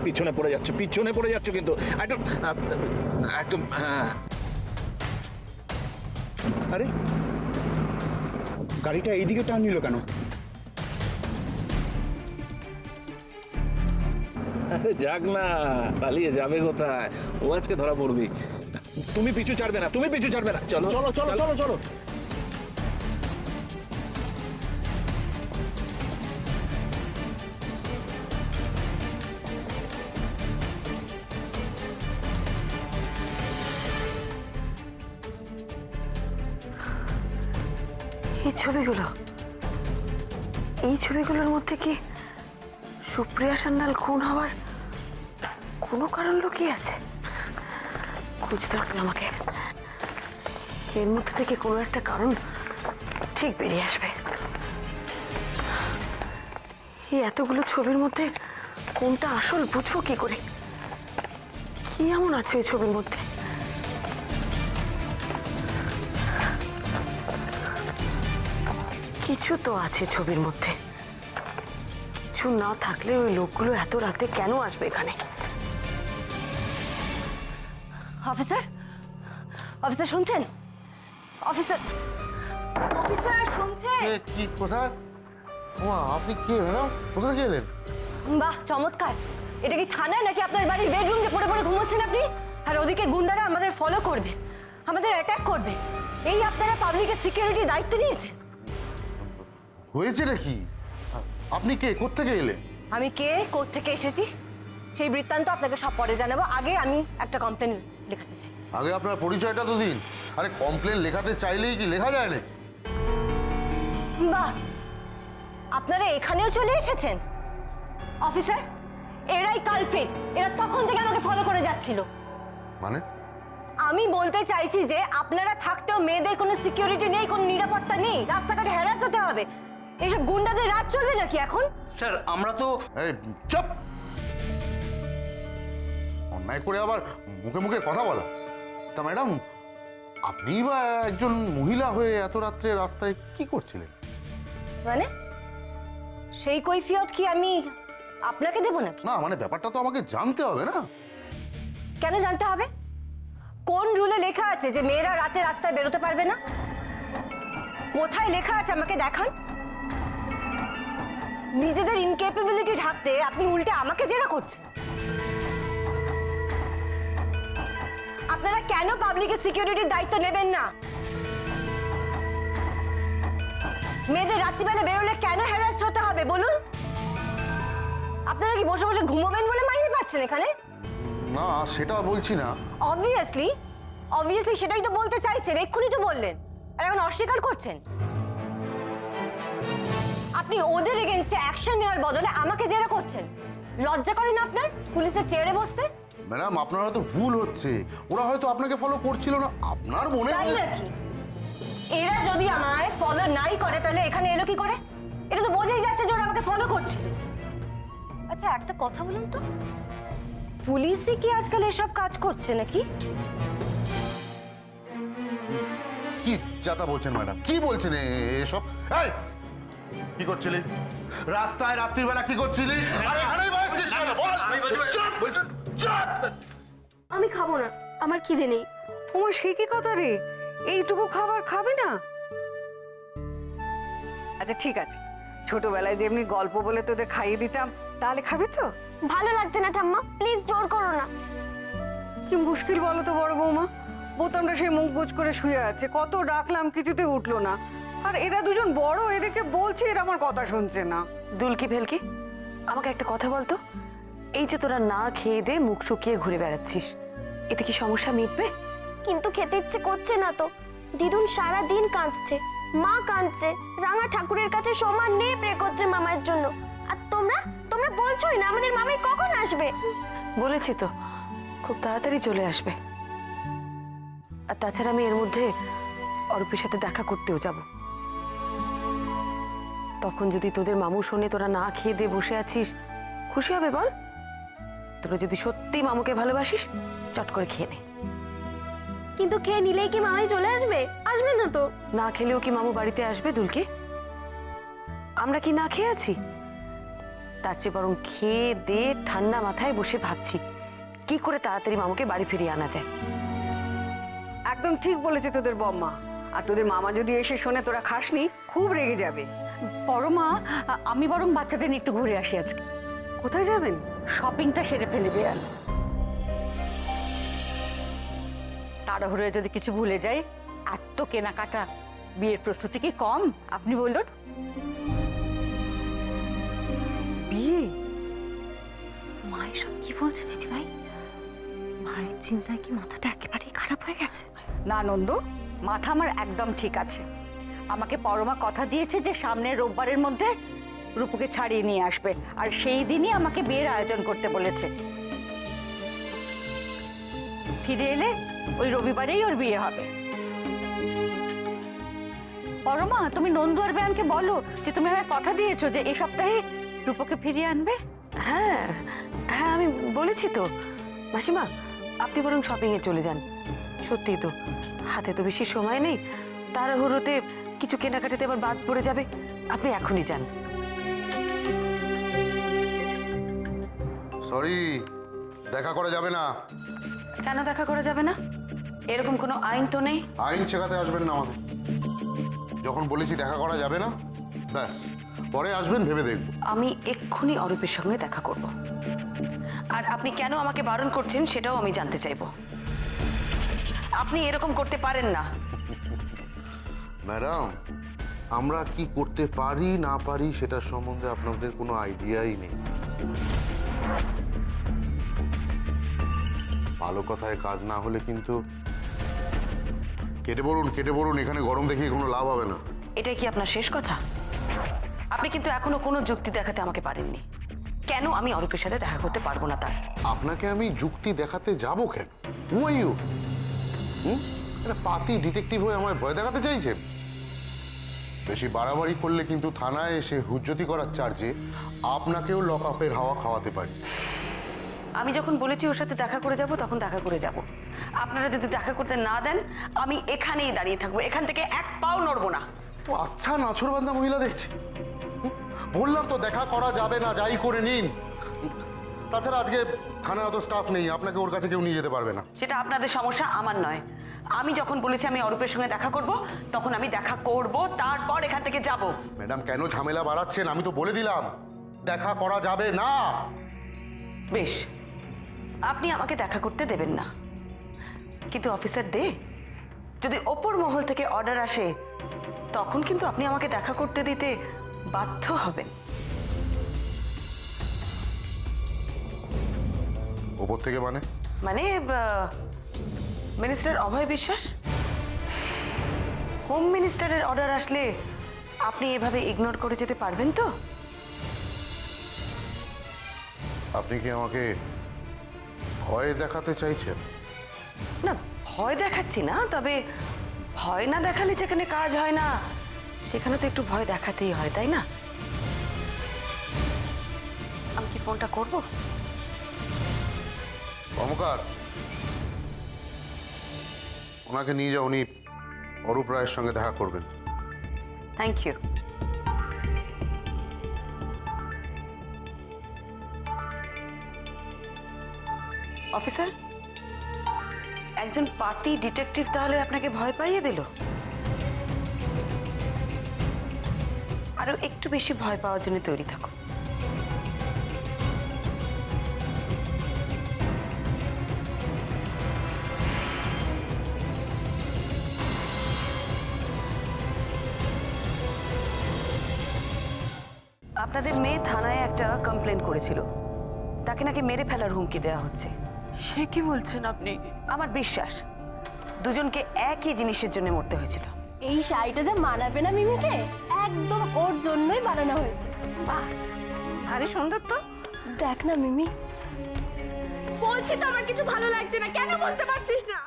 পিছনে পড়ে যাচ্ছ কিন্তু একদম একদম। হ্যাঁ, আরে গাড়িটা এইদিকে টার্ন নিল কেন? আরে যাক না, পালিয়ে যাবে কোথায়? ও আজকে ধরা পড়বি। তুমি পিছু ছাড়বে না, চলো চলো চলো চলো চলো। এই ছবিগুলোর মধ্যে কি সুপ্রিয়া সান্যাল খুন হওয়ার কোনো কারণ লুকিয়ে আছে? খুঁজতে হবে আমাকে। এর মধ্যে থেকে কোনো একটা কারণ ঠিক বেরিয়ে আসবে। এই এতগুলো ছবির মধ্যে কোনটা আসল বুঝবো কি করে? কি এমন আছে ওই ছবির মধ্যে? কিছু তো আছে ছবির মধ্যে। কিছু না থাকলে ওই লোকগুলো এত রাতে কেন আসবে এখানে? অফিসার, অফিসার শুনছেন? অফিসার, অফিসার শুনছেন? কি কোথায়? ওমা, আপনি কে ম্যাডাম? কোথা থেকে এলেন? বাহ, চমৎকার। এটা কি থানায় নাকি আপনার বাড়ির বেডরুম যে পড়ে পড়ে ঘুমোচ্ছেন আপনি? আর ওদিকে গুন্ডারা আমাদের ফলো করবে, আমাদের অ্যাটাক করবে। এই আপনারা পাবলিকের সিকিউরিটির দায়িত্ব নিয়েছেন। হয়েছে নাকি? আপনি কে, কোত্থেকে এলেন? আমি কে, কোত্থেকে এসেছি সেই বৃত্তান্ত আপনাকে সব পরে জানাবো। আগে আমি একটা কমপ্লেন লেখাতে চাই। আগে আপনার পরিচয়টা তো দিন। আরে কমপ্লেন লেখাতে চাইলেই কি লেখা যায় না? বাহ, আপনারা এখানেও চলে এসেছেন। অফিসার, এরাই কালপ্রিট। এরা তখন থেকে আমাকে ফলো করে যাচ্ছিল। মানে? আমি বলতে চাইছি যে আপনারা থাকতেও মেয়েদের কোনো সিকিউরিটি নেই, কোনো নিরাপত্তা নেই, রাস্তাঘাটে হ্যারাস হতে হবে। এইসব গুন্ডাদের রাত চলবে নাকি এখন? স্যার আমরা তো এই চুপ! অন্যায় করে আবার মুখে মুখে কথা বলা। তা ম্যাডাম, আপনি বা একজন মহিলা হয়ে এত রাত্রে রাস্তায় কি করছিলেন? মানে সেই কৈফিয়ত কি আমি আপনাকে দেব নাকি? না মানে ব্যাপারটা তো আমাকে জানতে হবে না? কেন জানতে হবে? কোন রুলে লেখা আছে যে মেয়েরা রাতে রাস্তায় বেরোতে পারবে না? কোথায় লেখা আছে আমাকে দেখান। নিজেদের ইনক্যাপেবিলিটি ঢাকতে আপনি উল্টে আমাকে জেরা করছেন। আপনারা কেন পাবলিকের সিকিউরিটির দায়িত্ব নেবেন না? মেয়েদের রাত্রিবেলা বেরোলে কেন হ্যারাস্ট হতে হবে বলুন? আপনারা কি বসে বসে ঘুমোবেন বলে মাইনে পাচ্ছেন এখানে? না সেটা বলছি না। অবভিয়াসলি সেটাই তো বলতে চাইছেন, এক্ষুনি তো বললেন, আর এখন অস্বীকার করছেন। আপনি ওদের এগেইনস্টে অ্যাকশন নেওয়ার বদলে আমাকে জেরা করছেন। লজ্জা করে না আপনার পুলিশের চেয়ারে বসতে? ম্যাডাম আপনারা তো ভুল হচ্ছে। ওরা হয়তো আপনাকে ফলো করছিল না, আপনার মনে তাই নাকি? এরা যদি আমায় ফলো নাই করে তাহলে এখানে এলো কি করে? এটা তো বোঝাই যাচ্ছে যে ওরা আমাকে ফলো করছে। আচ্ছা একটা কথা বলুন তো, পুলিশই কি আজকাল এসব কাজ করছে নাকি? কি যাতা বলছেন ম্যাডাম? কি বলছেন এসব? এই কি করছিলি রাস্তায় রাত্রির বেলা? কি করছিলি? আর এখানেই বসছিস কেন? বল! চুপ! আমি খাবো না, আমার খিদে নেই। ওমা সে কি কথা রে? এইটুকু খাবার খাবে না? আচ্ছা ঠিক আছে, ছোটবেলায় যেমনি গল্প বলে তোদের খাইয়ে দিতাম, তাহলে খাবি তো? ভালো লাগছে না ঠাম্মা, প্লিজ জোর করো না। কি মুশকিল বলো তো বড় বৌমা। বোতামটা সেই মুখ গোজ করে শুয়ে আছে, কত ডাকলাম কিছুতে উঠলো না। আর এরা দুজন বড়, এদেরকে বলছে এরা আমার কথা শুনছে না। দুলকি ভেলকি, আমাকে একটা কথা বলতো, এই যে তোরা না খেয়ে দে মুখ শুকিয়ে ঘুরে বেড়াচ্ছিস, এতে কি সমস্যা মিটবে? কিন্তু খেতে ইচ্ছে করছে না তো। দিদুন সারা দিন কাঁদছে, মা কাঁদছে, রাঙা ঠাকুরের কাছে সমান নিয়ে প্রে করছে মামার জন্য। আর তোমরা তোমরা বলছোই না আমাদের মামাই কখন আসবে। বলেছি তো খুব তাড়াতাড়ি চলে আসবে। আর তাছাড়া আমি এর মধ্যে অরূপের সাথে দেখা করতেও যাব। তখন যদি তোদের মামু শোনে তোরা না খেয়ে দিয়ে বসে আছিস, খুশি হবে বল? তোরা যদি সত্যি মামুকে ভালোবাসিস চট করে খেয়ে নে। কিন্তু খেয়ে নিলেই কি মামাই চলে আসবে? আসবে না তো। না খেলেও কি মামু বাড়িতে আসবে দুলকি? আমরা কি না খেয়ে আছি? তার চেয়ে বরং খেয়ে দিয়ে ঠান্ডা মাথায় বসে ভাবছি কি করে তাড়াতাড়ি মামুকে বাড়ি ফিরিয়ে আনা যায়। একদম ঠিক বলেছে তোদের বম্মা। আর তোদের মামা যদি এসে শোনে তোরা খাসনি, খুব রেগে যাবে। বড় মা, আমি বরং বাচ্চাদের নিয়ে একটু ঘুরে আসি আজকে। কোথায় যাবেন? শপিংটা সেরে ফেলে বেয়াল। তাড়াহুড়োয় যদি কিছু ভুলে যাই, এত কেনাকাটা, বিয়ের প্রস্তুতি কি কম? আপনি বলুন। বিয়ে? মা এসব কি বলছে দিদিভাই? ভাইয়ের চিন্তায় কি মাথাটা একেবারেই খারাপ হয়ে গেছে? না নন্দু, মাথা আমার একদম ঠিক আছে। আমাকে পরমা কথা দিয়েছে যে সামনের রোববারের মধ্যে রূপুকে ছাড়িয়ে নিয়ে আসবে, আর সেই দিনই আমাকে বিয়ের আয়োজন করতে বলেছে। ফিরে এলে ওই রবিবারেই ওর বিয়ে হবে। পরমা, তুমি নন্দু আর বেয়ানকে বলো যে তুমি আমায় কথা দিয়েছো যে এই সপ্তাহে রূপকে ফিরিয়ে আনবে। হ্যাঁ হ্যাঁ, আমি বলেছি তো। মাসিমা, আপনি বরং শপিং এ চলে যান। সত্যি তো, হাতে তো বেশি সময় নেই, তাড়াহুড়োতে কিছু কেনাকাটাতে আবার বাদ পড়ে যাবে। আপনি এখনই যান। সরি, দেখা করা যাবে না। কেন দেখা করা যাবে না? এরকম কোনো আইন তো নেই। আইন শেখাতে আসবেন না আমাদের। যখন বলেছি দেখা করা যাবে না, ব্যাস, পরে আসবেন ভেবে দেখব। আমি এক্ষুনি অরূপের সঙ্গে দেখা করব। আর আপনি কেন আমাকে বারণ করছেন সেটাও আমি জানতে চাইব। আপনি এরকম করতে পারেন না। ম্যাডাম, আমরা কি করতে পারি না পারি সেটার সম্বন্ধে আপনাদের কোনো আইডিয়াই নেই। ভালো কথায় কাজ না হলে কিন্তু কেটে পড়ুন, এখানে গরম দেখিয়ে কোনো লাভ হবে না। এটাই কি আপনার শেষ কথা? আপনি কিন্তু এখনো কোনো যুক্তি দেখাতে আমাকে পারেননি কেন আমি অরূপের সাথে দেখা করতে পারবো না তার। আপনাকে আমি যুক্তি দেখাতে যাব কেন? হু আর ইউ? পাতি ডিটেকটিভ হয়ে আমায় ভয় দেখাতে চাইছেন? বেশি বাড়াবাড়ি করলে কিন্তু থানায় এসে হুজ্জতি করার চার্জে আপনাকেও লক আপের হাওয়া খাওয়াতে পারি। আমি যখন বলেছি ওর সাথে দেখা করে যাব তখন দেখা করে যাব। আপনারা যদি দেখা করতে না দেন আমি এখানেই দাঁড়িয়ে থাকবো, এখান থেকে এক পাও নড়বো না। তো আচ্ছা নাছরবান্ধা মহিলা দেখছি। বললাম তো দেখা করা যাবে না, যাই করে নিন। তাছাড়া আজকে থানায় অত স্টাফ নেই, আপনাকে ওর কাছে কেউ নিয়ে যেতে পারবে না। সেটা আপনাদের সমস্যা, আমার নয়। আমি যখন বলেছি আমি অরূপের সঙ্গে দেখা করব তখন আমি দেখা করব, তারপর এখান থেকে যাব। ম্যাডাম, কেন ঝামেলা বাড়াচ্ছেন? আমি তো বলে দিলাম দেখা করা যাবে না। বেশ, আপনি আমাকে দেখা করতে দেবেন না, কিন্তু অফিসার দে, যদি ওপর মহল থেকে অর্ডার আসে তখন কিন্তু আপনি আমাকে দেখা করতে দিতে বাধ্য হবেন। ওপর থেকে মানে? মানে মিনিস্টার অভয় বিশ্বাস, হোম মিনিস্টারের অর্ডার আসলে আপনি এভাবে ইগনোর করে যেতে পারবেন তো? আপনি কি আমাকে ভয় দেখাতে চাইছেন? না, ভয় দেখাচ্ছি না, তবে ভয় না দেখালে যেখানে কাজ হয় না সেখানে তো একটু ভয় দেখাতেই হয়, তাই না? আমি কি ফোনটা করব? কর্মকার, ওনাকে নিয়ে যাও, উনি অরূপ রায়ের সঙ্গে দেখা করবেন। Thank you. অফিসার, একজন পাতি ডিটেকটিভ তাহলে আপনাকে ভয় পাইয়ে দিল? আরো একটু বেশি ভয় পাওয়ার জন্য তৈরি থাকো। আপনাদের মেয়ে থানায় একটা কমপ্লেন করেছিল, তাকে নাকি মেরে ফেলার হুমকি দেওয়া হচ্ছে। সে কি বলছেন আপনি? আমার বিশ্বাস দুজনকে একই জিনিসের জন্য মরতে হয়েছিল। এই শাড়িটা যা মানাবে না মিমিকে, একদম ওর জন্যই বানানো হয়েছে। বাহ, ভারী সুন্দর তো। দেখ না মিমি, বলছি তো আমার কিছু ভালো লাগছে না, কেন বলতে পারছিস না?